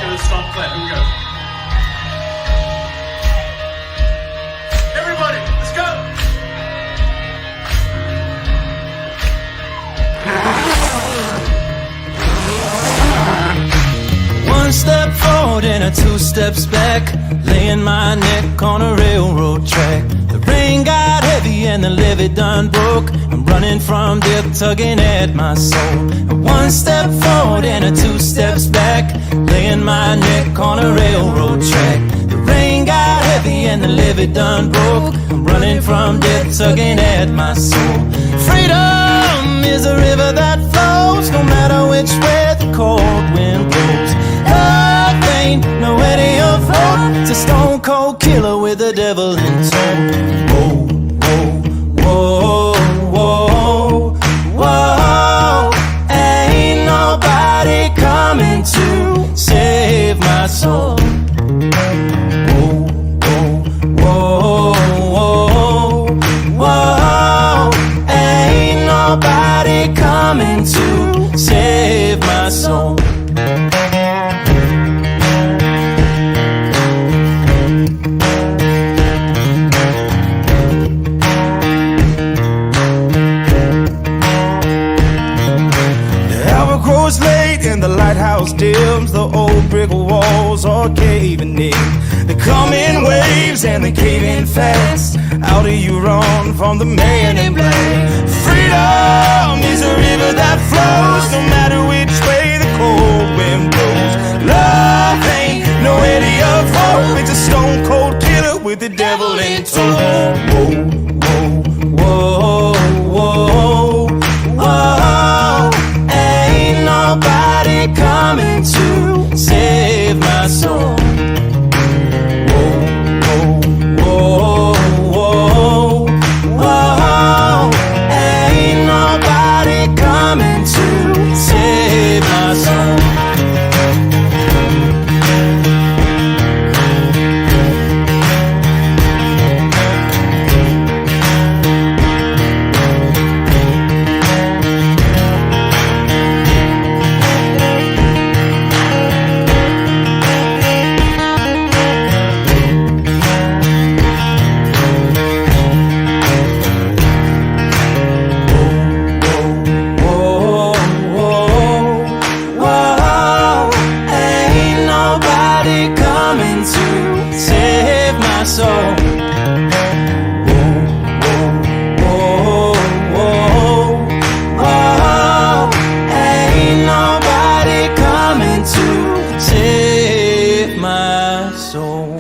give it a strong clap. Here we go. Everybody, let's go. One step forward and a two steps back, laying my neck on a railroad track. The rain got heavy and the levee done broke. I'm running from death, tugging at my soul. One step forward and a two steps back, laying my neck on a railroad track. The rain got heavy and the levee done broke. I'm running from death, tugging at my soul. Freedom is a river that flows, no matter which way the cold wind blows. Love ain't no Eddie of road, it's a stone cold killer with the devil in tow. Whoa, whoa, whoa, whoa, whoa. Ain't nobody coming to save my soul. Whoa, whoa, whoa, whoa, whoa. Ain't nobody coming to save my soul. Grows late and the lighthouse dims. The old brick walls are caving in. They come in waves and they cave in fast. How do you run from the man in black? Freedom is a river that flows, no matter which way the cold wind blows. Love ain't no Eddie of hope, it's a stone cold killer with the devil in tow. Whoa, whoa, whoa, whoa, whoa. Ain't nobody coming to save my soul. Whoa, whoa, whoa, whoa, whoa. Ain't nobody coming to save my soul. Ain't nobody coming to save my soul.